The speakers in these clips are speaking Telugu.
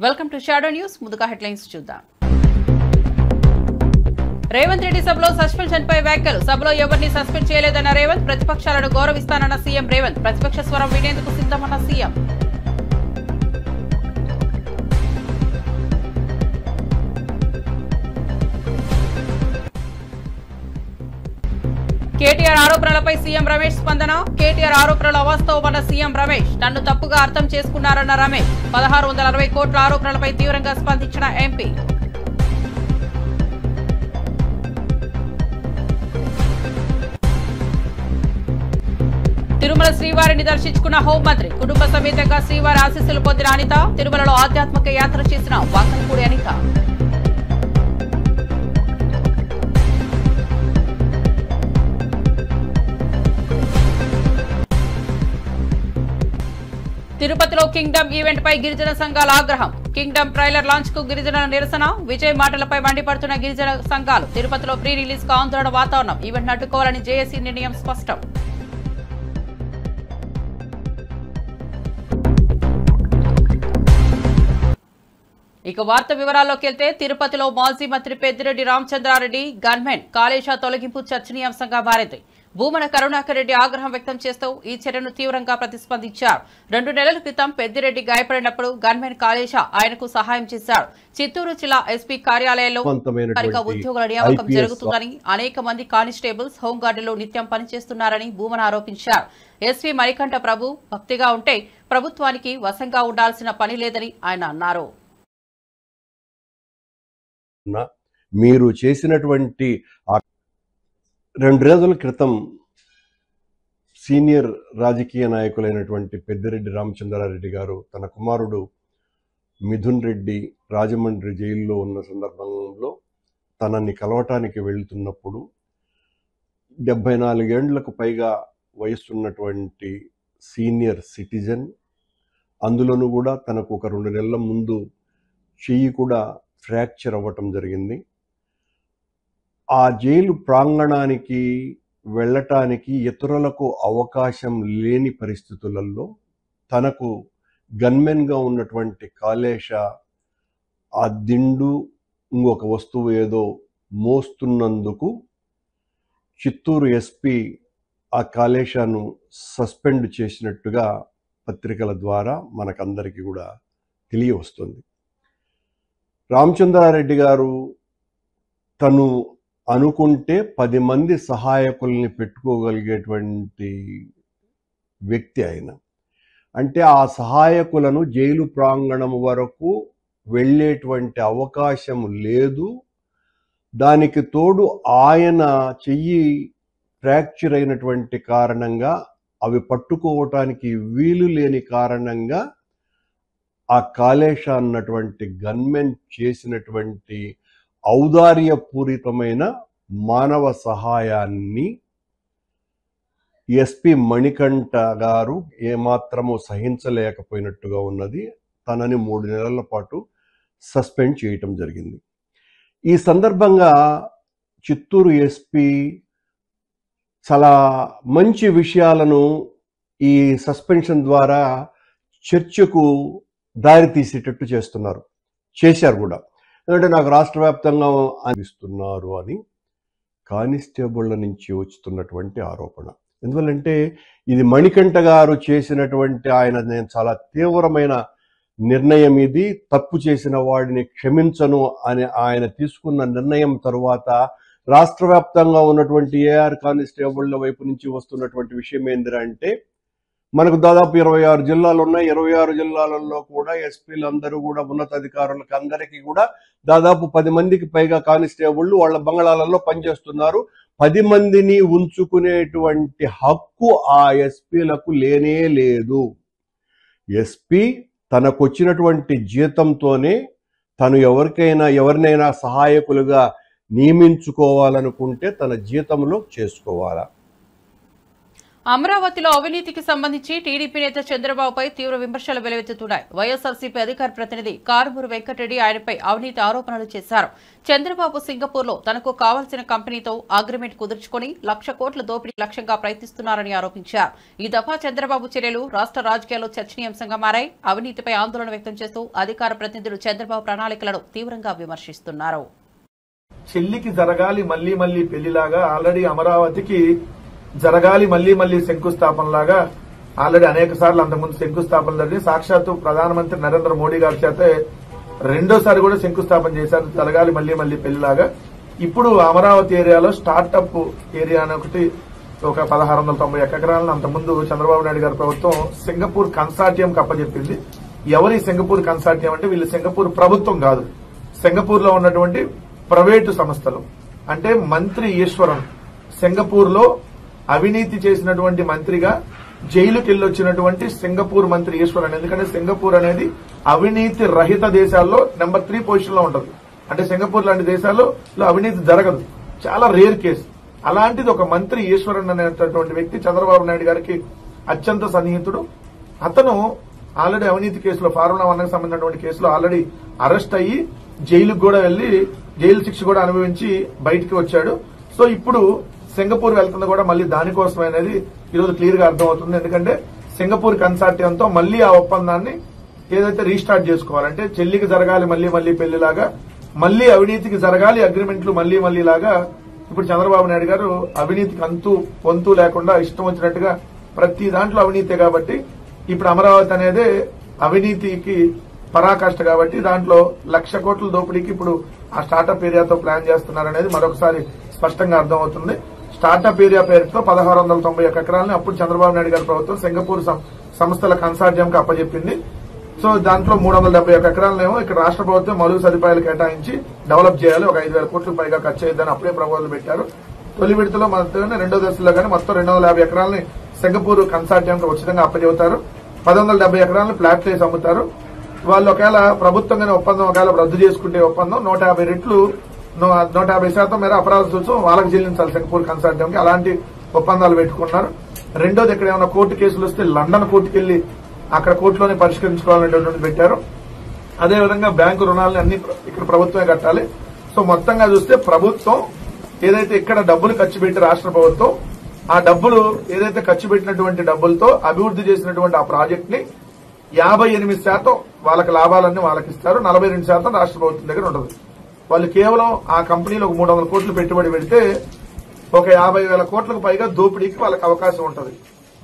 Welcome to shadow news. ముందుగా హెడ్లైన్స్ చూద్దాం. రేవంత్ రెడ్డి సభలో సస్పెన్షన్ పై వ్యాఖ్యలు. సభలో ఎవరిని సస్పెండ్ చేయలేదన్న రేవంత్. ప్రతిపక్షాలను గౌరవిస్తానన్న సీఎం రేవంత్. ప్రతిపక్ష స్వరం వినేందుకు సిద్ధమన్న సీఎం. కేటీఆర్ ఆరోపణలపై సీఎం రమేష్ స్పందన. కేటీఆర్ ఆరోపణలు అవాస్తవమన్న సీఎం రమేష్. నన్ను తప్పుగా అర్థం చేసుకున్నారన్న రమేష్. 1660 కోట్ల ఆరోపణలపై తీవ్రంగా స్పందించిన ఎంపీ. తిరుమల శ్రీవారిని దర్శించుకున్న హోంమంత్రి. కుటుంబ సమేతంగా శ్రీవారి ఆశీస్సులు పొందిన అనిత. తిరుమలలో ఆధ్యాత్మిక యాత్ర చేసిన వాకంపూడి అనిత. తిరుపతిలో కింగ్డమ్ ఈవెంట్ పై గిరిజన సంఘాల ఆగ్రహం. కింగ్డమ్ ట్రైలర్ లాంచ్ కు గిరిజనుల నిరసన. విజయ్ మాటలపై మండిపడుతున్న గిరిజన సంఘాలు. తిరుపతిలో ప్రీ రిలీజ్ కు ఆందోళన వాతావరణం. ఈవెంట్ అడ్డుకోవాలని జేఏసీ నిర్ణయం స్పష్టం. ఇక వార్త వివరాల్లోకి వెళ్తే తిరుపతిలో మాజీ మంత్రి పెద్దిరెడ్డి రామచంద్రారెడ్డి గన్మెన్ కాళేశా తొలగింపు చర్చనీయాంశంగా మారింది. భూమన కరుణాకర్ రెడ్డి ఆగ్రహం వ్యక్తం చేస్తూ ఈ చర్యను తీవ్రంగా ప్రతిస్పందించారు. 2 నెలల క్రితం పెద్దిరెడ్డి గాయపడినప్పుడు గన్మెన్ కాళేశా ఆయనకు సహాయం చేశారు. చిత్తూరు జిల్లా ఎస్పీ కార్యాలయంలో ఉద్యోగుల నియామకం జరుగుతుందని, అనేక మంది కానిస్టేబుల్స్, హోంగార్డులు నిత్యం పనిచేస్తున్నారని భూమన ఆరోపించారు. ఎస్పీ మణికంఠ ప్రభు భక్తిగా ఉంటే ప్రభుత్వానికి వశంగా ఉండాల్సిన పని లేదని ఆయన అన్నారు. మీరు చేసినటువంటి 2 రోజుల క్రితం సీనియర్ రాజకీయ నాయకులైనటువంటి పెద్దిరెడ్డి రామచంద్రారెడ్డి గారు తన కుమారుడు మిథున్ రెడ్డి రాజమండ్రి జైల్లో ఉన్న సందర్భంలో తనని కలవటానికి వెళ్తున్నప్పుడు 74 ఏళ్లకు పైగా వయసున్నటువంటి సీనియర్ సిటిజన్, అందులోనూ కూడా తనకు ఒక 2 నెలల ముందు చెయ్యి కూడా ఫ్రాక్చర్ అవ్వటం జరిగింది. ఆ జైలు ప్రాంగణానికి వెళ్ళటానికి ఇతరులకు అవకాశం లేని పరిస్థితులలో తనకు గన్మెన్గా ఉన్నటువంటి కాళేశా ఆ దిండు ఇంకొక వస్తువు ఏదో మోస్తున్నందుకు చిత్తూరు ఎస్పీ ఆ కాళేశాను సస్పెండ్ చేసినట్టుగా పత్రికల ద్వారా మనకందరికీ కూడా తెలియవస్తుంది. రామచంద్రారెడ్డి గారు తను అనుకుంటే 10 మంది సహాయకుల్ని పెట్టుకోగలిగేటువంటి వ్యక్తి ఆయన. అంటే ఆ సహాయకులను జైలు ప్రాంగణం వరకు వెళ్ళేటువంటి అవకాశం లేదు. దానికి తోడు ఆయన చెయ్యి ఫ్రాక్చర్ అయినటువంటి కారణంగా అవి పట్టుకోవటానికి వీలు లేని కారణంగా ఆ కాళేశా అన్నటువంటి గన్మెన్ చేసినటువంటి ఔదార్యపూరితమైన మానవ సహాయాన్ని ఎస్పీ మణికంఠ గారు ఏమాత్రము సహించలేకపోయినట్టుగా ఉన్నది. తనని 3 నెలల పాటు సస్పెండ్ చేయటం జరిగింది. ఈ సందర్భంగా చిత్తూరు ఎస్పీ చాలా మంచి విషయాలను ఈ సస్పెన్షన్ ద్వారా చర్చకు దారి తీసేటట్టు చేశారు కూడా. ఎందుకంటే నాకు రాష్ట్ర వ్యాప్తంగా అనిపిస్తున్నారు అని కానిస్టేబుళ్ల నుంచి వస్తున్నటువంటి ఆరోపణ. ఎందువల్లంటే ఇది మణికంఠ గారు చేసినటువంటి నేను చాలా తీవ్రమైన నిర్ణయం ఇది. తప్పు చేసిన వాడిని క్షమించను అని ఆయన తీసుకున్న నిర్ణయం తరువాత రాష్ట్ర వ్యాప్తంగా ఉన్నటువంటి ఏఆర్ కానిస్టేబుళ్ల వైపు నుంచి వస్తున్నటువంటి విషయం ఏంటంటే మనకు దాదాపు 26 జిల్లాలు ఉన్నాయి. 26 జిల్లాలలో కూడా ఎస్పీలందరూ కూడా ఉన్నతాధికారులకు అందరికీ కూడా దాదాపు 10 మందికి పైగా కానిస్టేబుళ్లు వాళ్ళ బంగళాలలో పనిచేస్తున్నారు. 10 మందిని ఉంచుకునేటువంటి హక్కు ఆ ఎస్పీలకు లేనే లేదు. ఎస్పీ తనకొచ్చినటువంటి జీతంతోనే తను ఎవరినైనా సహాయకులుగా నియమించుకోవాలనుకుంటే తన జీతంలో చేసుకోవాలా. అమరావతిలో అవినీతికి సంబంధించి టీడీపీ నేత చంద్రబాబుపై తీవ్ర విమర్శలు వెలువెత్తుతున్నాయి. వైఎస్ఆర్సీపీ అధికార ప్రతినిధి కారుమూరి వెంకటరెడ్డి ఆయనపై అవినీతి ఆరోపణలు చేశారు. చంద్రబాబు సింగపూర్లో తనకు కావాల్సిన కంపెనీతో అగ్రిమెంట్ కుదుర్చుకుని 1,00,000 కోట్ల దోపిడీ లక్ష్యంగా ప్రయత్నిస్తున్నారని ఆరోపించారు. ఈ దఫా చంద్రబాబు చర్యలు రాష్ట్ర రాజకీయాల్లో చర్చనీయాంశంగా మారాయి. అవినీతిపై ఆందోళన వ్యక్తం చేస్తూ అధికార ప్రతినిధులు చంద్రబాబు ప్రణాళికలను తీవ్రంగా విమర్శిస్తున్నారు. చెల్లికి జరగాలి మళ్లీ మళ్లీ పెళ్లిలాగా ఆల్రెడీ అమరావతికి జరగాలి మళ్లీ మళ్లీ శంకుస్థాపనలాగా ఆల్రెడీ అనేక సార్లు అంతకుముందు శంకుస్థాపన జరిగి సాక్షాత్తు ప్రధానమంత్రి నరేంద్ర మోడీ గారి చేత రెండోసారి కూడా శంకుస్థాపన చేశారు. జరగాలి మళ్లీ మళ్లీ పెళ్లిలాగా ఇప్పుడు అమరావతి ఏరియాలో స్టార్టప్ ఏరియా అని ఒకటి ఒక 1690 ఎకరాలను అంతకుముందు చంద్రబాబు నాయుడు గారి ప్రభుత్వం సింగపూర్ కన్సార్టియం అప్పచెప్పింది. ఎవరి సింగపూర్ కన్సార్టియం అంటే వీళ్ళు సింగపూర్ ప్రభుత్వం కాదు, సింగపూర్ లో ఉన్నటువంటి ప్రైవేటు సంస్థలు. అంటే మంత్రి ఈశ్వరన్ సింగపూర్ లో అవినీతి చేసినటువంటి మంత్రిగా జైలుకి వెళ్ళొచ్చినటువంటి సింగపూర్ మంత్రి ఈశ్వరన్. ఎందుకంటే సింగపూర్ అనేది అవినీతి రహిత దేశాల్లో నెంబర్ 3 పొజిషన్ లో ఉంటుంది. అంటే సింగపూర్ లాంటి దేశాల్లో అవినీతి జరగదు, చాలా రేర్ కేసు. అలాంటిది ఒక మంత్రి ఈశ్వరన్ అనేటటువంటి వ్యక్తి చంద్రబాబు నాయుడు గారికి అత్యంత సన్నిహితుడు. అతను ఆల్రెడీ అవినీతి కేసులో ఫార్ములా 1కి సంబంధించినటువంటి కేసులో ఆల్రెడీ అరెస్ట్ అయ్యి జైలుకు కూడా వెళ్లి జైలు శిక్ష కూడా అనుభవించి బయటికి వచ్చాడు. సో ఇప్పుడు సింగపూర్ వెళ్తుంది కూడా మళ్లీ దానికోసమే అనేది ఈరోజు క్లియర్ గా అర్థమవుతుంది. ఎందుకంటే సింగపూర్ కన్సార్టియంతో మళ్లీ ఆ ఒప్పందాన్ని ఏదైతే రీస్టార్ట్ చేసుకోవాలంటే చెల్లికి జరగాలి మళ్లీ మళ్లీ పెళ్లిలాగా మళ్లీ అవినీతికి జరగాలి అగ్రిమెంట్లు మళ్లీ మళ్లీ లాగా ఇప్పుడు చంద్రబాబు నాయుడు గారు అవినీతికి అంతు పొంతు లేకుండా ఇష్టం వచ్చినట్టుగా ప్రతి దాంట్లో అవినీతే కాబట్టి ఇప్పుడు అమరావతి అనేది అవినీతికి పరాకాష్ట కాబట్టి దాంట్లో 1,00,000 కోట్ల దోపిడీకి ఇప్పుడు ఆ స్టార్టప్ ఏరియాతో ప్లాన్ చేస్తున్నారనేది మరొకసారి స్పష్టంగా అర్థమవుతుంది. స్టార్టప్ ఏరియా పేరుతో 1691 ఎకరాలను అప్పుడు చంద్రబాబు నాయుడు గారి ప్రభుత్వం సింగపూర్ సంస్థల కన్సార్టియంకి అప్పచెప్పింది. సో దాంట్లో 371 ఎకరాలనేమో ఇక్కడ రాష్ట్ర ప్రభుత్వం మౌలిక సదుపాయాలు కేటాయించి డెవలప్ చేయాలి, ఒక 5,000 కోట్లకు పైగా ఖర్చు అయ్యిందని అప్పుడే ప్రపోజల్ పెట్టారు. తొలి విడతలో రెండో దశలో కానీ మొత్తం 250 ఎకరాలని సింగపూర్ కన్సార్టియంకి ఉచితంగా అప్పచెబుతారు. 170 ఎకరాలను ఫ్లాట్ చేసి అమ్ముతారు. వాళ్ళు ఒకవేళ ప్రభుత్వంగానే ఒప్పందం ఒకవేళ రద్దు చేసుకుంటే ఒప్పందం 150 రెట్లు 150% మేర అపరాధ రుసుము వాళ్ళకి చెల్లించాలి సింగపూర్ కన్సార్టియంకి. అలాంటి ఒప్పందాలు పెట్టుకున్నారు. రెండోది ఇక్కడ ఏమైనా కోర్టు కేసులు వస్తే లండన్ కోర్టుకు వెళ్లి అక్కడ కోర్టులోనే పరిష్కరించుకోవాలనేటువంటి పెట్టారు. అదేవిధంగా బ్యాంకు రుణాలని అన్ని ఇక్కడ ప్రభుత్వమే కట్టాలి. సో మొత్తంగా చూస్తే ప్రభుత్వం ఏదైతే ఇక్కడ డబ్బులు ఖర్చు పెట్టి రాష్ట్ర ప్రభుత్వం ఆ డబ్బులు ఏదైతే ఖర్చు పెట్టినటువంటి డబ్బులతో అభివృద్ధి చేసినటువంటి ఆ ప్రాజెక్ట్ ని 58% వాళ్ళకి లాభాలన్నీ వాళ్ళకి ఇస్తారు, 42% రాష్ట్ర ప్రభుత్వం దగ్గర ఉంటుంది. వాళ్ళు కేవలం ఆ కంపెనీలో 300 కోట్లు పెట్టుబడి పెడితే ఒక 50,000 కోట్లకు పైగా దోపిడీకి వాళ్ళకి అవకాశం ఉంటుంది.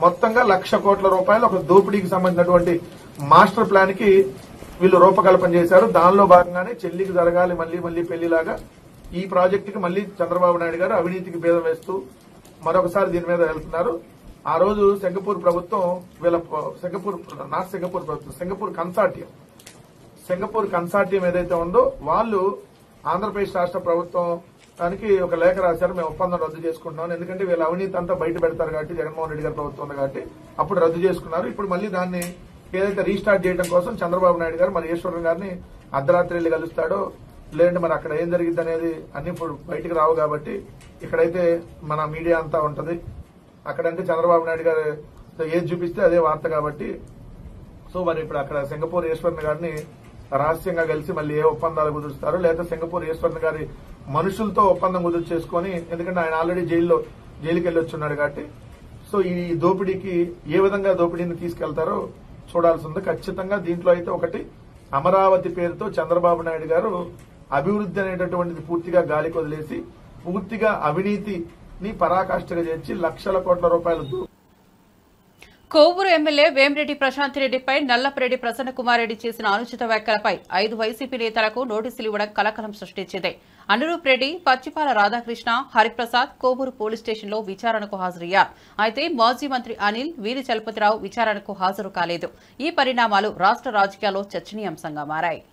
మొత్తంగా 1,00,000 కోట్ల రూపాయలు ఒక దోపిడీకి సంబంధించినటువంటి మాస్టర్ ప్లాన్ కి వీళ్ళు రూపకల్పన చేశారు. దానిలో భాగంగానే చెల్లికి జరగాలి మళ్లీ మళ్లీ పెళ్లిలాగా ఈ ప్రాజెక్టుకి మళ్లీ చంద్రబాబు నాయుడు గారు అవినీతికి భేదం వేస్తూ మరొకసారి దీని మీద వెళ్తున్నారు. ఆ రోజు సింగపూర్ ప్రభుత్వం సింగపూర్ కన్సార్టియం ఏదైతే ఉందో వాళ్ళు ఆంధ్రప్రదేశ్ రాష్ట్ర ప్రభుత్వానికి ఒక లేఖ రాశారు, మేము ఒప్పందం రద్దు చేసుకుంటున్నాం. ఎందుకంటే వీళ్ళ అవినీతి అంతా బయట పెడతారు కాబట్టి జగన్మోహన్ రెడ్డి గారి ప్రభుత్వం ఉంది కాబట్టి అప్పుడు రద్దు చేసుకున్నారు. ఇప్పుడు మళ్లీ దాన్ని ఏదైతే రీస్టార్ట్ చేయడం కోసం చంద్రబాబు నాయుడు గారు మరి ఈశ్వరన్ గారిని అర్ధరాత్రి వెళ్లి కలుస్తాడో లేదంటే మరి అక్కడ ఏం జరిగింది అనేది అన్ని ఇప్పుడు బయటకు రావు కాబట్టి ఇక్కడైతే మన మీడియా అంతా ఉంటది. అక్కడంటే చంద్రబాబు నాయుడు గారు ఏది చూపిస్తే అదే వార్త కాబట్టి సో మరి ఇప్పుడు అక్కడ సింగపూర్ ఈశ్వరన్ గారిని రహస్యంగా కలిసి మళ్ళీ ఏ ఒప్పందాలు కుదురుస్తారు లేదా సింగపూర్ ఈశ్వరన్ గారి మనుషులతో ఒప్పందం కుదురు చేసుకుని, ఎందుకంటే ఆయన ఆల్రెడీ జైలుకి వెళ్లి వచ్చున్నాడు కాబట్టి సో ఈ దోపిడీకి ఏ విధంగా దోపిడీని తీసుకెళ్తారో చూడాల్సి ఉంది. ఖచ్చితంగా దీంట్లో అయితే ఒకటి అమరావతి పేరుతో చంద్రబాబు నాయుడు గారు అభివృద్ధి అనేటటువంటిది పూర్తిగా గాలికి వదిలేసి పూర్తిగా అవినీతిని పరాకాష్ఠగా చేర్చి 1,00,000 కోట్ల రూపాయలు కోవూరు ఎమ్మెల్యే వేమిరెడ్డి ప్రశాంత్ రెడ్డిపై నల్లపరెడ్డి ప్రసన్న కుమార్ రెడ్డి చేసిన అనుచిత వ్యాఖ్యలపై 5 వైసీపీ నేతలకు నోటీసులు ఇవ్వడం కలకలం సృష్టించింది. అనురూప్ రెడ్డి, పచ్చిపాల రాధాకృష్ణ, హరిప్రసాద్ కోవూరు పోలీస్ స్టేషన్లో విచారణకు హాజరయ్యారు. అయితే మాజీ మంత్రి అనిల్, వీరి చలపతిరావు విచారణకు హాజరు కాలేదు. ఈ పరిణామాలు రాష్ట్ర రాజకీయాల్లో చర్చనీయాంశంగా మారాయి.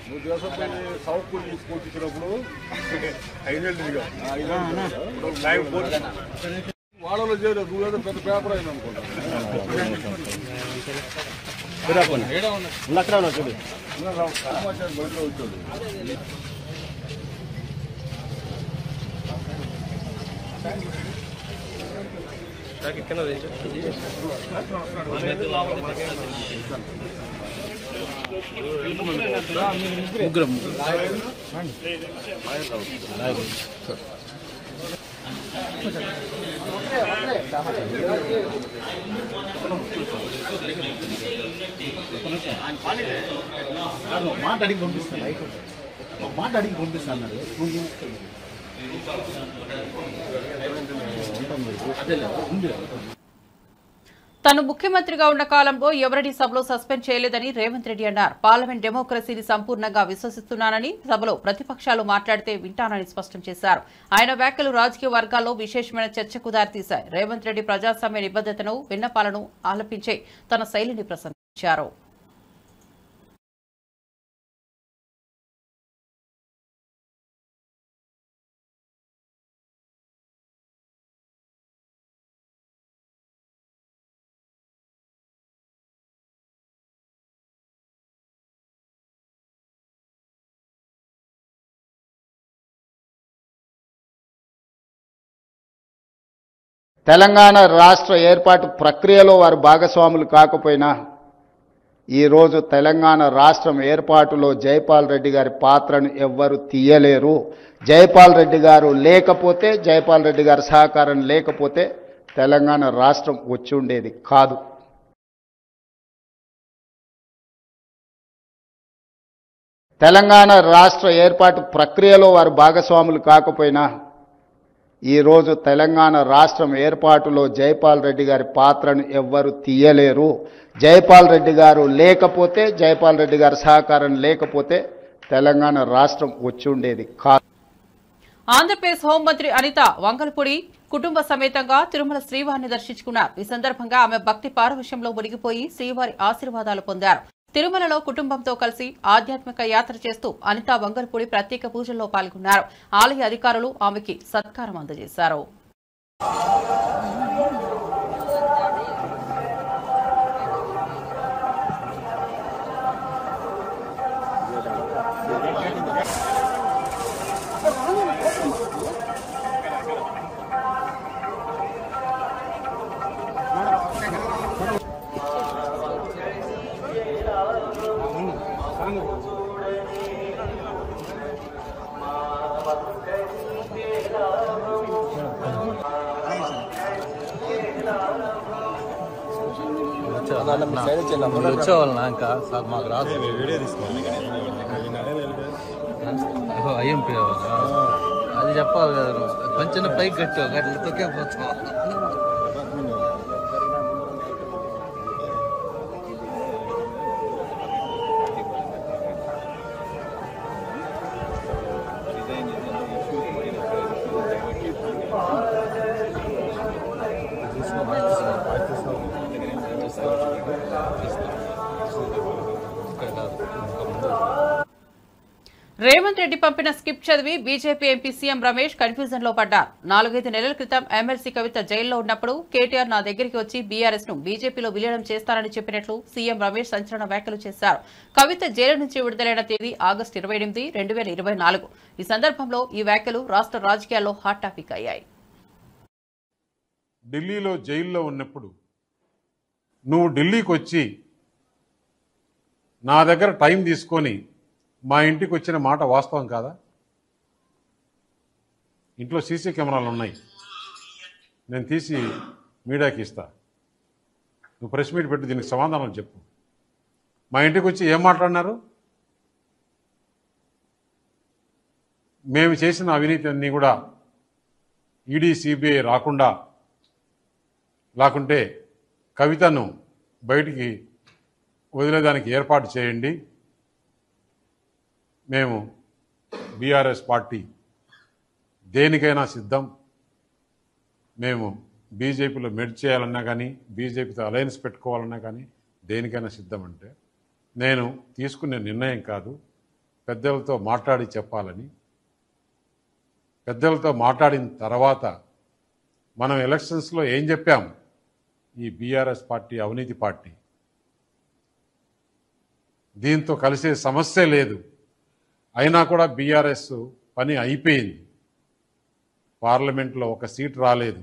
నువ్వు దేశపై సౌత్ పూల్ తీసుకొచ్చినప్పుడు 5 ఏళ్ళు తిరిగా వాళ్ళలో చేయలేదు. నువ్వేదో పెద్ద పేపర్ అయింది అనుకుంటా. బయటలో వచ్చాడు. మాట అడిగి పంపిస్తాను. తాను ముఖ్యమంత్రిగా ఉన్న కాలంలో ఎవరిని సభలో సస్పెండ్ చేయలేదని రేవంత్ రెడ్డి అన్నారు. పార్లమెంట్ డెమోక్రసీని సంపూర్ణంగా విశ్వసిస్తున్నానని, సభలో ప్రతిపక్షాలు మాట్లాడితే వింటానని స్పష్టం చేశారు. ఆయన వ్యాఖ్యలు రాజకీయ వర్గాల్లో విశేషమైన చర్చకు దారితీశాయి. రేవంత్ రెడ్డి ప్రజాస్వామ్య నిబద్ధతను, విన్నపాలను ఆలపించే తన శైలిని ప్రశంసించారు. తెలంగాణ రాష్ట్ర ఏర్పాటు ప్రక్రియలో వారు భాగస్వాములు కాకపోయినా ఈరోజు తెలంగాణ రాష్ట్రం ఏర్పాటులో జైపాల్ రెడ్డి గారి పాత్రను ఎవ్వరు తీయలేరు. జైపాల్ రెడ్డి గారు లేకపోతే, జైపాల్ రెడ్డి గారి సహకారం లేకపోతే తెలంగాణ రాష్ట్రం వచ్చి ఉండేది కాదు. తెలంగాణ రాష్ట్ర ఏర్పాటు ప్రక్రియలో వారు భాగస్వాములు కాకపోయినా ఈరోజు తెలంగాణ రాష్ట్రం ఏర్పాటులో జైపాల్ రెడ్డి గారి పాత్రను ఎవ్వరు తీయలేరు. జైపాల్ రెడ్డి గారు లేకపోతే, జైపాల్ రెడ్డి గారి సహకారం లేకపోతే తెలంగాణ రాష్ట్రం వచ్చి ఉండేది కాదు. ఆంధ్రప్రదేశ్ హోంమంత్రి అనిత వంగలపూడి కుటుంబ సమేతంగా తిరుమల శ్రీవారిని దర్శించుకున్నారు. ఈ సందర్భంగా ఆమె భక్తి పారవశ్యంలో మునిగిపోయి శ్రీవారి ఆశీర్వాదాలు పొందారు. తిరుమలలో కుటుంబంతో కలిసి ఆధ్యాత్మిక యాత్ర చేస్తూ అనిత వంగలపూడి ప్రత్యేక పూజల్లో పాల్గొన్నారు. ఆలయ అధికారులు ఆమెకి సత్కారం అందజేశారు. వచ్చేవాళ్ళనా ఇంకా సార్ మాకు రాదు వీడియో తీసుకోవాలి ఐఎంపీ అది చెప్పాలి కదా. కొంచెం పైకి కట్టావు గట్ల తొక్కే పోతావు. రేవంత్ రెడ్డి పంపిన స్కిప్ చదివి BJP MP CM Ramesh confusion లో పడ్డారు. 4-5 నెలల క్రితం ఎమ్మెల్సీ కవిత జైల్లో ఉన్నప్పుడు కేటీఆర్ నా దగ్గరికి వచ్చి బీఆర్ఎస్ ను బీజేపీలో విలీనం చేస్తారని చెప్పినట్లు సీఎం రమేష్ సంచలన వ్యాఖ్యలు చేశారు. కవిత జైలు నుంచి విడుదలైన తేదీ ఆగస్టు 28, 2024. ఈ సందర్భంలో ఈ వ్యాఖ్యలు రాష్ట్ర రాజకీయాల్లో హాట్ టాపిక్ అయ్యాయి. ఢిల్లీలో జైల్లో ఉన్నప్పుడు నువ్వు ఢిల్లీకి వచ్చి నా దగ్గర టైం తీసుకొని మా ఇంటికి వచ్చిన మాట వాస్తవం కాదా? ఇంట్లో సీసీ కెమెరాలు ఉన్నాయి, నేను తీసి మీడియాకి ఇస్తా. నువ్వు ప్రెస్ మీట్ పెట్టి దీనికి సమాధానం చెప్పు. మా ఇంటికి వచ్చి ఏం మాట్లాడినారు? మేము చేసిన అవినీతి అన్నీ కూడా ఈడీ సిబిఐ రాకుండా, లేకుంటే కవితను బయటికి వదిలేదానికి ఏర్పాటు చేయండి. మేము బీఆర్ఎస్ పార్టీ దేనికైనా సిద్ధం. మేము బీజేపీలో మెర్జ్ చేయాలన్నా కానీ, బీజేపీతో అలయన్స్ పెట్టుకోవాలన్నా కానీ దేనికైనా సిద్ధం. అంటే నేను తీసుకునే నిర్ణయం కాదు, పెద్దలతో మాట్లాడి చెప్పాలని. పెద్దలతో మాట్లాడిన తర్వాత మనం ఎలక్షన్స్లో ఏం చెప్పాం? ఈ బీఆర్ఎస్ పార్టీ అవినీతి పార్టీ, దీంతో కలిసే సమస్య లేదు. అయినా కూడా బీఆర్ఎస్ పని అయిపోయింది. పార్లమెంట్లో ఒక సీట్ రాలేదు,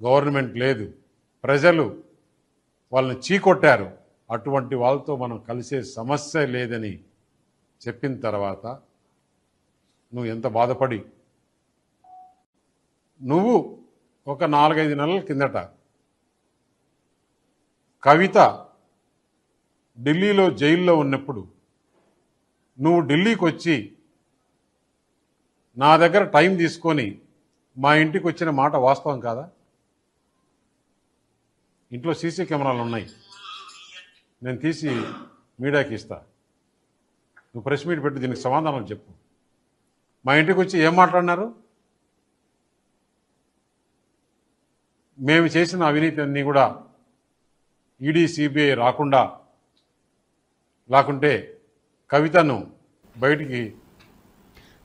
గవర్నమెంట్ లేదు, ప్రజలు వాళ్ళని చీకొట్టారు. అటువంటి వాళ్ళతో మనం కలిసే సమస్య లేదని చెప్పిన తర్వాత నువ్వు ఎంత బాధపడి, నువ్వు ఒక 4-5 నెలల కిందట కవిత ఢిల్లీలో జైల్లో ఉన్నప్పుడు నువ్వు ఢిల్లీకి వచ్చి నా దగ్గర టైం తీసుకొని మా ఇంటికి వచ్చిన మాట వాస్తవం కాదా? ఇంట్లో సీసీ కెమెరాలు ఉన్నాయి, నేను తీసి మీడియాకి ఇస్తా. నువ్వు ప్రెస్ మీట్ పెట్టి దీనికి సమాధానం చెప్పు. మా ఇంటికి వచ్చి ఏం మాట్లాడినారు? మేము చేసిన అవినీతి అన్నీ కూడా ఈడీ సిబిఐ రాకుండా, లేకుంటే కవితను బయటికి.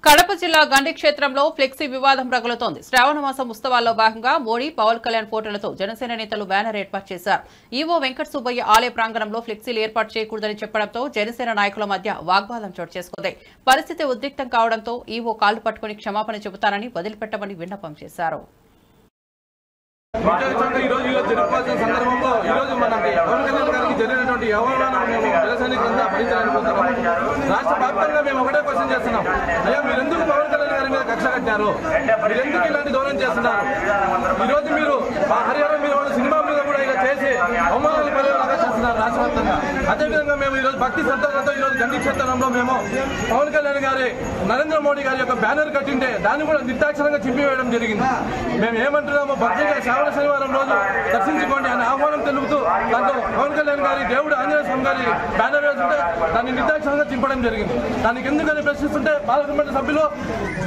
కడప జిల్లా గండి క్షేత్రంలో ఫ్లెక్సీ వివాదం రగులుతోంది. శ్రావణ మాసం ఉత్సవాల్లో భాగంగా మోడీ, పవన్ కళ్యాణ్ ఫోటోలతో జనసేన నేతలు బ్యానర్ ఏర్పాటు చేశారు. ఈవో వెంకట సుబ్బయ్య ఆలయ ప్రాంగణంలో ఫ్లెక్సీలు ఏర్పాటు చేయకూడదని చెప్పడంతో జనసేన నాయకుల మధ్య వాగ్వాదం చోటు చేసుకుంది. పరిస్థితి ఉద్రిక్తం కావడంతో ఈవో కాళ్లు పట్టుకుని క్షమాపణ చెబుతానని, వదిలిపెట్టమని విన్నపం చేశారు. జరుపుకోవాల్సిన సందర్భంలో ఈరోజు మనకి పవన్ కళ్యాణ్ గారికి జరిగినటువంటి అవమానం మేము జనసైనికులంతా భరించాలనుకుంటున్నాం. రాష్ట్ర వ్యాప్తంగా మేము ఒకటే క్వశ్చన్ చేస్తున్నాం, అయ్యా మీరెందుకు పవన్ కళ్యాణ్ గారి మీద కక్ష కట్టారు? మీరెందుకు ఇలాంటి దూరం చేస్తున్నారు? ఈరోజు మీరు హరియాణా మీద వాళ్ళ సినిమా మీద కూడా ఇలా చేసి అవమానాలు పడేలాగా చేస్తున్నారు రాష్ట్ర వ్యాప్తంగా. అదేవిధంగా మేము ఈరోజు భక్తి శ్రద్ధలతో ఈరోజు గండి క్షేత్రంలో మేము పవన్ కళ్యాణ్ గారి, నరేంద్ర మోడీ గారి యొక్క బ్యానర్ కట్టింటే దాన్ని కూడా నిర్దాక్షిణంగా చింపివేయడం జరిగింది. మేము ఏమంటున్నామో, భక్తిగా శ్రావణ శనివారం రోజు దర్శించుకోండి అని ఆహ్వానం తెలుపుతూ దాంతో పవన్ కళ్యాణ్ గారి, దేవుడు ఆంజనేయ స్వామి గారి బ్యానర్ వేస్తుంటే దాన్ని నిర్దాక్షిణంగా చింపడం జరిగింది. దానికి ఎందుకని ప్రశ్నిస్తుంటే పార్లమెంట్ సభ్యులు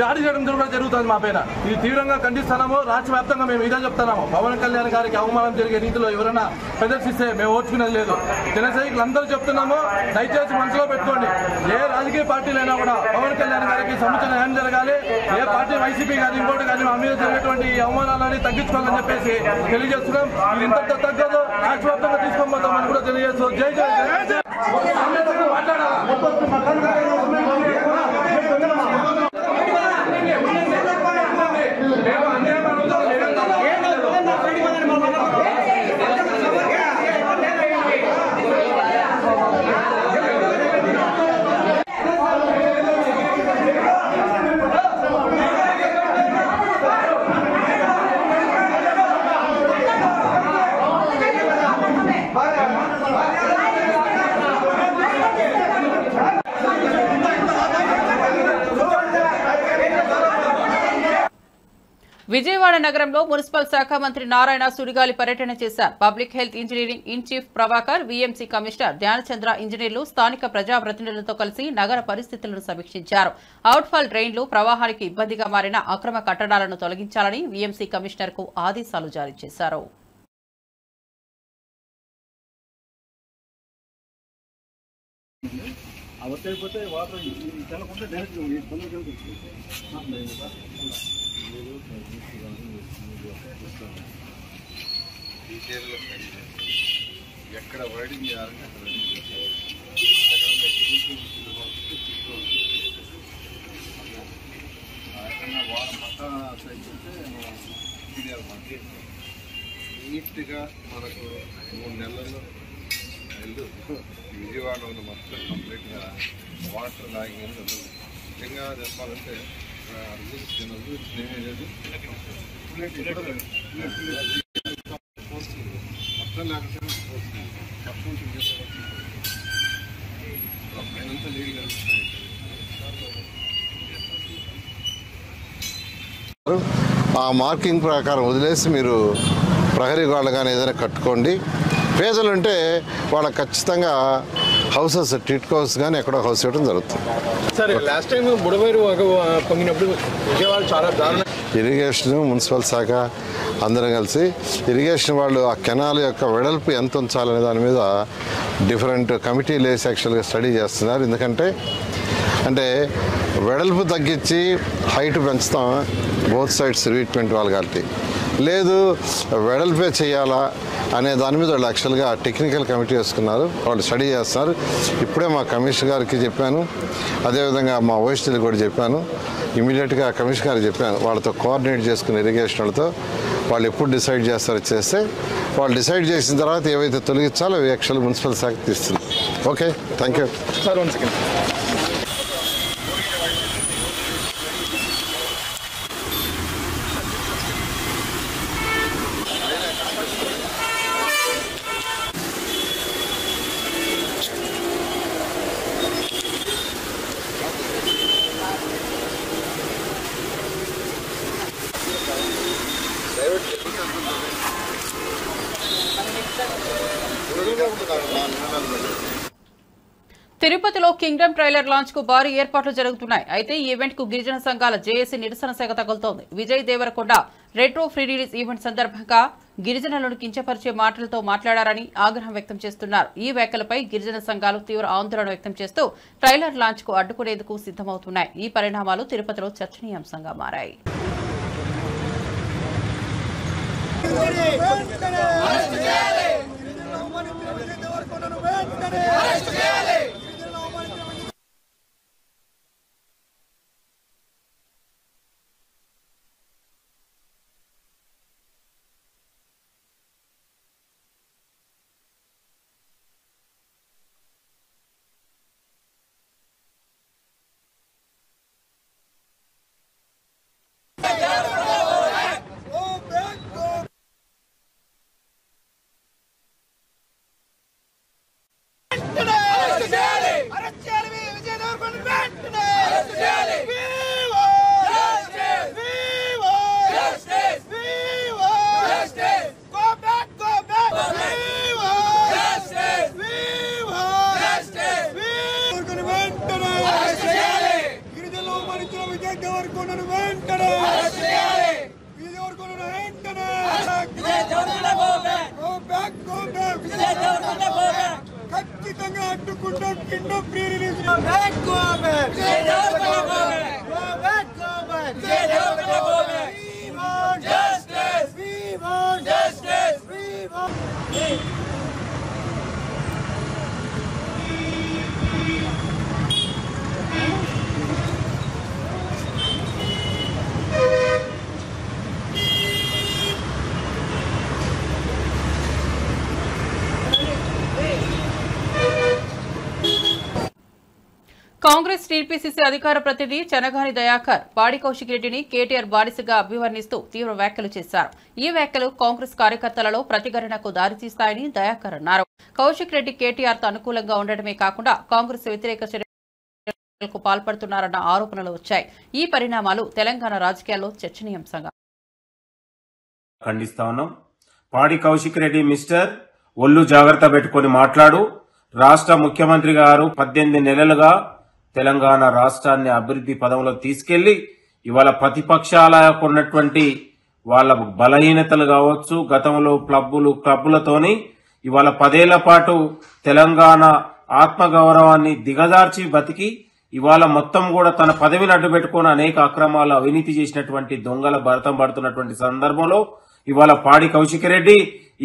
దాడి చేయడం జరుగుతుంది మా పైన. ఇది తీవ్రంగా ఖండిస్తున్నాము. రాష్ట్ర వ్యాప్తంగా మేము ఇదే చెప్తున్నాము, పవన్ కళ్యాణ్ గారికి అవమానం జరిగే రీతిలో ఎవరైనా ప్రదర్శిస్తే మేము ఓర్చుకునేది లేదు. జన సైనికులు అందరూ చెప్తున్నాము, దయచేసి మనసులో పెట్టుకోండి, ఏ రాజకీయ పార్టీలైనా కూడా పవన్ కళ్యాణ్ గారికి సముచిత న్యాయం జరగాలి. ఏ పార్టీ, వైసీపీ కానీ ఇంకోటి కానీ మా మీద జరిగేటువంటి అవమానాలని తగ్గించుకోవాలని చెప్పేసి తెలియజేస్తున్నాం. ఇది ఇంతటితో తగ్గదు, రాష్ట్ర వ్యాప్తంగా తీసుకోబోతామని కూడా తెలియజేస్తూ జై జై విజయవాడ నగరంలో మున్సిపల్ శాఖ మంత్రి నారాయణ సుడిగాలి పర్యటన చేశారు. Public health engineering in chief Prabhakar, VMC commissioner Dhyanachandra ఇంజనీర్లు స్థానిక ప్రజాప్రతినిధులతో కలిసి నగర పరిస్థితులను సమీక్షించారు. అవుట్ఫాల్ డ్రైన్లు, ప్రవాహానికి ఇబ్బందిగా మారిన అక్రమ కట్టడాలను తొలగించాలని వీఎంసీ కమిషనర్ కు ఆదేశాలు జారీ చేశారు. ఎక్కడ వైడింగ్ చేయాలంటే అక్కడ వారం మొత్తం నీట్గా మనకు 3 నెలల్లో విజయవాడలో ఉన్న మొత్తం కంప్లీట్గా వాటర్ లాగింగ్ అనేది నిజంగా చెప్పాలంటే స్నేహం మొత్తం లేకపోతే పైనంతా నీళ్ళు కలుగుతున్నాయి. ఆ మార్కింగ్ ప్రకారం వదిలేసి మీరు ప్రహరీ గోడలు కానీ ఏదైనా కట్టుకోండి. పేదలు ఉంటే వాళ్ళకి ఖచ్చితంగా హౌసెస్ టిట్ హౌస్ కానీ ఎక్కడో హౌస్ ఇవ్వడం జరుగుతుంది. సరే, లాస్ట్ టైం బుడవేరు పొంగినప్పుడు విజయవాడ చాలా దారుణ. ఇరిగేషన్, మున్సిపల్ శాఖ అందరం కలిసి ఇరిగేషన్ వాళ్ళు ఆ కెనాల్ యొక్క వెడల్పు ఎంత ఉంచాలనే దాని మీద డిఫరెంట్ కమిటీలు వేసి యాక్చువల్గా స్టడీ చేస్తున్నారు. ఎందుకంటే వెడల్పు తగ్గించి హైట్ పెంచుతాం బోత్ సైడ్స్ ట్రీట్మెంట్ వాళ్ళు కాబట్టి, లేదు వెడల్పే చేయాలా అనే దాని మీద వాళ్ళు యాక్చువల్గా టెక్నికల్ కమిటీ వేసుకున్నారు. వాళ్ళు స్టడీ చేస్తున్నారు. ఇప్పుడే మా కమిషనర్ గారికి చెప్పాను, అదేవిధంగా మా ఓఎస్టీలకు కూడా చెప్పాను. ఇమీడియట్గా కమిషనర్ గారికి చెప్పాను, వాళ్ళతో కోఆర్డినేట్ చేసుకుని ఇరిగేషన్ వాళ్ళతో వాళ్ళు ఎప్పుడు డిసైడ్ చేస్తారో చేస్తే వాళ్ళు డిసైడ్ చేసిన తర్వాత ఏవైతే తొలగించాలో అవి యాక్చువల్ మున్సిపల్ శాఖ తీస్తుంది. Okay, thank you sir. 1 second. తిరుపతిలో కింగ్డమ్ ట్రైలర్ లాంచ్ కు భారీ ఏర్పాట్లు జరుగుతున్నాయి. అయితే ఈ ఈవెంట్ కు గిరిజన సంఘాల జేఏసీ నిరసన శాఖ తగులుతోంది. Vijay Deverakonda retro pre release event సందర్భంగా గిరిజనులను కించపరిచే మాటలతో మాట్లాడారని ఆగ్రహం వ్యక్తం చేస్తున్నారు. ఈ వ్యాఖ్యలపై గిరిజన సంఘాలు తీవ్ర ఆందోళన వ్యక్తం చేస్తూ ట్రైలర్ లాంచ్ కు అడ్డుకునేందుకు సిద్దమవుతున్నాయి. ఈ పరిణామాలు తిరుపతిలో చర్చనీయాంశంగా మారాయి. ఖచ్చితంగా అడ్డుకుంటాం. Kingdom pre release Congress TPCC అధికార ప్రతినిధి చెనగాని దయాకర్ పాడి కౌశిక్ రెడ్డిని కేటీఆర్ బానిసగా అభివర్ణిస్తూ తీవ్ర వ్యాఖ్యలు చేశారు. ఈ వ్యాఖ్యలు కాంగ్రెస్ కార్యకర్తలలో ప్రతిఘటనకు దారితీస్తాయని దయాకర్ అన్నారు. కౌశిక్ రెడ్డి కేటీఆర్ తో అనుకూలంగా ఉండటమే కాకుండా కాంగ్రెస్ వ్యతిరేక చర్యలకు పాల్పడుతున్నారన్న ఆరోపణలు వచ్చాయి. ఈ పరిణామాలు తెలంగాణ రాజకీయాల్లో చర్చనీయాంశంగా ఖండిస్తా ఉన్నాం. పాడి కౌశిక్ రెడ్డి మిస్టర్ ఒళ్ళు జాగ్రత్త పెట్టుకుని మాట్లాడు. రాష్ట్ర ముఖ్యమంత్రి గారు 18 నెలలుగా తెలంగాణ రాష్ట్రాన్ని అభివృద్ధి పదంలో తీసుకెళ్లి ఇవాళ ప్రతిపక్షాలకు ఉన్నటువంటి వాళ్ళ బలహీనతలు కావచ్చు, గతంలో క్లబ్బులతోని ఇవాళ 10 ఏళ్ల పాటు తెలంగాణ ఆత్మగౌరవాన్ని దిగజార్చి బతికి ఇవాళ మొత్తం కూడా తన పదవిని అడ్డుపెట్టుకుని అనేక అక్రమాలు అవినీతి చేసినటువంటి దొంగల భరతం పడుతున్నటువంటి సందర్భంలో ఇవాళ పాడి కౌశిక్ రెడ్డి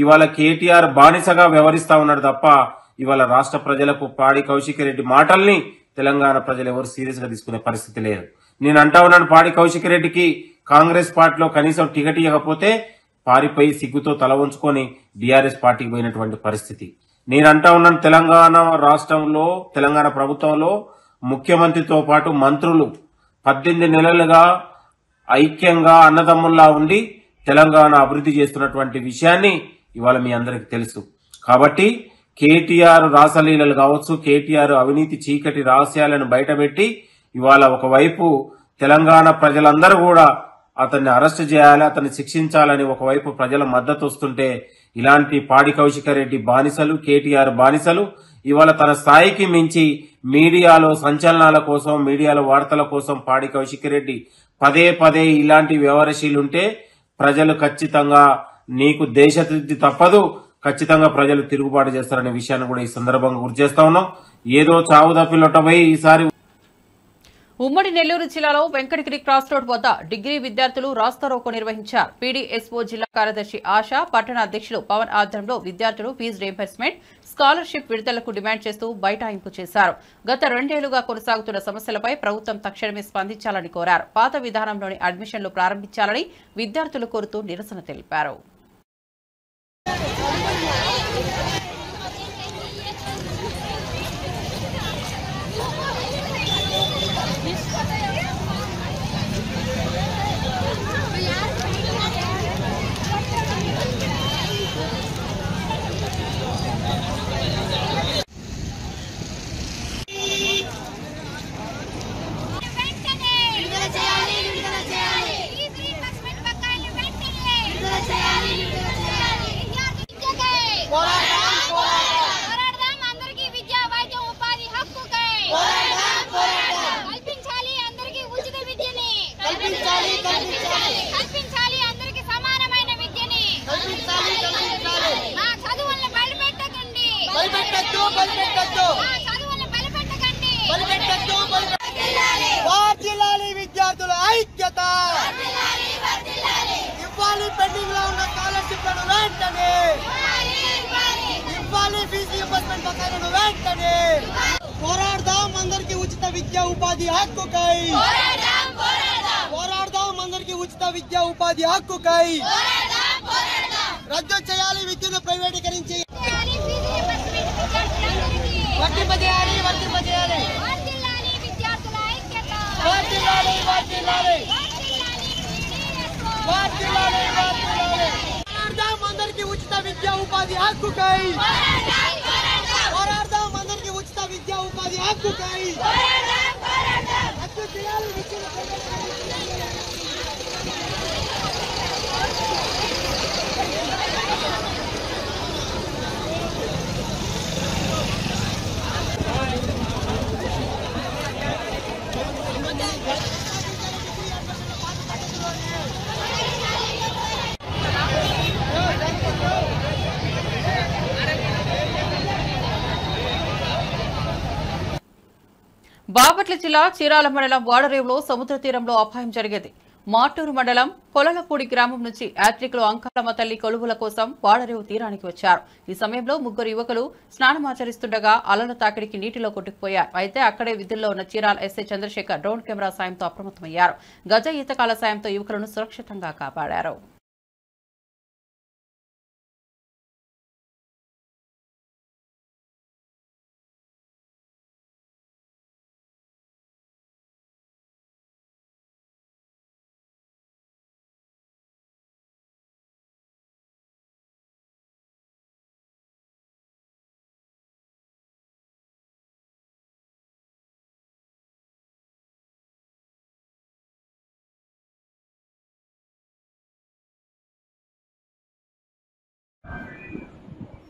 ఇవాళ కేటీఆర్ బానిసగా వ్యవహరిస్తా ఉన్నాడు తప్ప ఇవాళ రాష్ట్ర ప్రజలకు పాడి కౌశిక్ రెడ్డి మాటల్ని తెలంగాణ ప్రజలు ఎవరు సీరియస్ గా తీసుకునే పరిస్థితి లేదు. నేను అంటా ఉన్నాను, పాడి కౌశిక్ రెడ్డికి కాంగ్రెస్ పార్టీలో కనీసం టికెట్ ఇవ్వకపోతే పారిపోయి సిగ్గుతో తల ఉంచుకొని బీఆర్ఎస్ పార్టీకి పోయినటువంటి పరిస్థితి. నేను అంటా ఉన్నాను, తెలంగాణ రాష్ట్రంలో తెలంగాణ ప్రభుత్వంలో ముఖ్యమంత్రితో పాటు మంత్రులు 18 నెలలుగా ఐక్యంగా అన్నదమ్ముల్లా ఉండి తెలంగాణ అభివృద్ధి చేస్తున్నటువంటి విషయాన్ని ఇవాళ మీ అందరికీ తెలుసు. కాబట్టి కేటీఆర్ రాసలీలలు కావచ్చు, కేటీఆర్ అవినీతి చీకటి రహస్యాలను బయటపెట్టి ఇవాళ ఒకవైపు తెలంగాణ ప్రజలందరూ కూడా అతన్ని అరెస్ట్ చేయాలి, అతన్ని శిక్షించాలని ఒకవైపు ప్రజల మద్దతు వస్తుంటే ఇలాంటి పాడి కౌశికారెడ్డి బానిసలు, కేటీఆర్ బానిసలు ఇవాళ తన స్థాయికి మించి మీడియాలో సంచలనాల కోసం, మీడియాలో వార్తల కోసం పాడి కౌశికారెడ్డి పదే పదే ఇలాంటి వ్యవహారశీలుంటే ప్రజలు ఖచ్చితంగా నీకు దేశశుద్ధి తప్పదు, ఖచ్చితంగా ప్రజలు తిరుగుబాటు చేస్తారనే విషయాన్ని కూడా ఈ సందర్భంగా గుర్తు చేస్తా ఉన్నాం. ఏదో చావు తప్పిలొట్టబోయి ఈసారి ఉమ్మడి నెల్లూరు జిల్లాలో వెంకటగిరి క్రాస్ రోడ్ వద్ద డిగ్రీ విద్యార్థులు రాస్తారోకో నిర్వహించారు. పీడీఎస్ఓ జిల్లా కార్యదర్శి ఆశా, పట్టణ అధ్యక్షులు పవన్ ఆధ్వర్యంలో విద్యార్థులు ఫీజు రీయింబర్స్మెంట్, స్కాలర్షిప్ విడుదలకు డిమాండ్ చేస్తూ బైఠాయింపు చేశారు. గత 2 ఏళ్లుగా కొనసాగుతున్న సమస్యలపై ప్రభుత్వం తక్షణమే స్పందించాలని కోరారు. పాత విధానంలోని అడ్మిషన్లు ప్రారంభించాలని విద్యార్థులు కోరుతూ నిరసన తెలిపారు. విద్యార్థుల ఐక్యత ఇవ్వాలి, పెండింగ్ లో ఉన్న స్కాలర్షిప్లను వెంటనే ఇవ్వాలి, ఫీజు రీయింబర్స్మెంట్ బకాయిలను వెంటనే పోరాడదాం, అందరికీ ఉచిత విద్యా ఉపాధి హక్కుకై పోరాడదాం, అందరికీ ఉచిత విద్యా ఉపాధి హక్కుకై రద్దు చేయాలి, విద్యను ప్రైవేటీకరించి వర్తింపజేయాలి. అందరికీ ఉచిత విద్యా ఉపాధి హక్కుకై పోరాడదాం, అందరికీ ఉచిత విద్యా ఉపాధి హక్కుకై రద్దు చేయాలి, విద్యను బాపట్ల జిల్లా చీరాల మండలం వాడరేవులో సముద్ర తీరంలో అపాయం జరిగింది. మాటూరు మండలం కొలలపూడి గ్రామం నుంచి యాత్రికులు అంకాలమ్మ తల్లి కొలువుల కోసం వాడరేవు తీరానికి వచ్చారు. ఈ సమయంలో 3 యువకులు స్నానమాచరిస్తుండగా అలల తాకిడికి నీటిలో కొట్టుకుపోయారు. అయితే అక్కడే విధుల్లో ఉన్న Chirala SI Chandrasekhar drone camera సాయంతో అప్రమత్తమయ్యారు. గజ ఈతకాల సాయంతో యువకులను సురక్షితంగా కాపాడారు.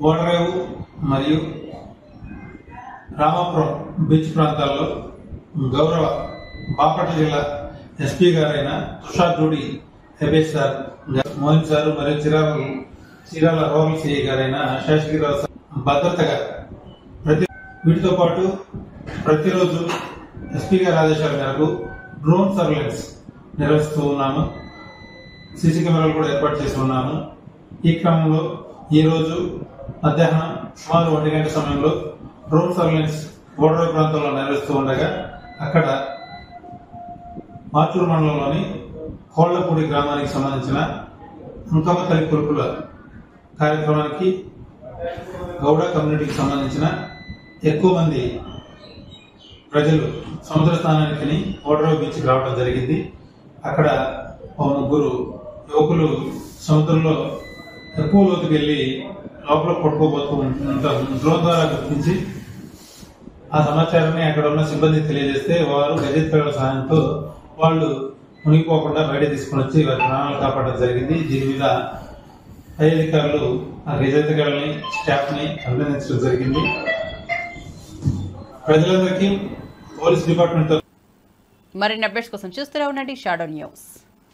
ఓడరేవు మరియు రామాపురం బీచ్ ప్రాంతాల్లో గౌరవ బాపట్ల జిల్లా ఎస్పీ గారైన తుషార్ జోడి హెబేష్ సార్, మోహన్ సార్ మరియు చీరాల రూరల్ సిఐ గారైన శేషగిరిరావు సార్ భద్రతగా వీటితో పాటు ప్రతిరోజు ఎస్పీ గారి ఆదేశాల మేరకు డ్రోన్ సర్వేలెన్స్ నిర్వహిస్తూ ఉన్నాము. సీసీ కెమెరాలు కూడా ఏర్పాటు చేసి ఉన్నాము. ఈ క్రమంలో ఈ రోజు మధ్యాహ్నం సుమారు 1 గంట సమయంలో డ్రోన్ సర్వేలెన్స్ ఓడరేవు ప్రాంతంలో నిర్వహిస్తూ ఉండగా అక్కడ మాటూరు మండలంలోని కోళ్లపూడి గ్రామానికి సంబంధించిన అంకమ్మ తల్లి కొలుపుల కార్యక్రమానికి గౌడ కమ్యూనిటీకి సంబంధించిన ఎక్కువ మంది ప్రజలు సముద్ర స్నానానికి ఓడరేవు బీచ్కి రావడం జరిగింది. అక్కడ 3 యువకులు సముద్రంలో ఎక్కువ లోతుకి వెళ్లి లోపల కొట్టుకోబోతూ డ్రోన్ ద్వారా గుర్తించి ఆ సమాచారాన్ని అక్కడ ఉన్న సిబ్బంది తెలియజేస్తే వారు గజెత్తుల సహాయంతో వాళ్ళు మునిగిపోకుండా బయట తీసుకుని వచ్చి వారి ప్రాణాలు కాపాడడం జరిగింది. దీని మీద పై అధికారులు ఆ గిరిజాధికారులని స్టాఫ్ ని అభినందించడం జరిగింది. ప్రజలందరికీ పోలీస్ డిపార్ట్మెంట్ మరిన్ని అప్డేట్స్ కోసం చూస్తూనే ఉండండి షాడో న్యూస్.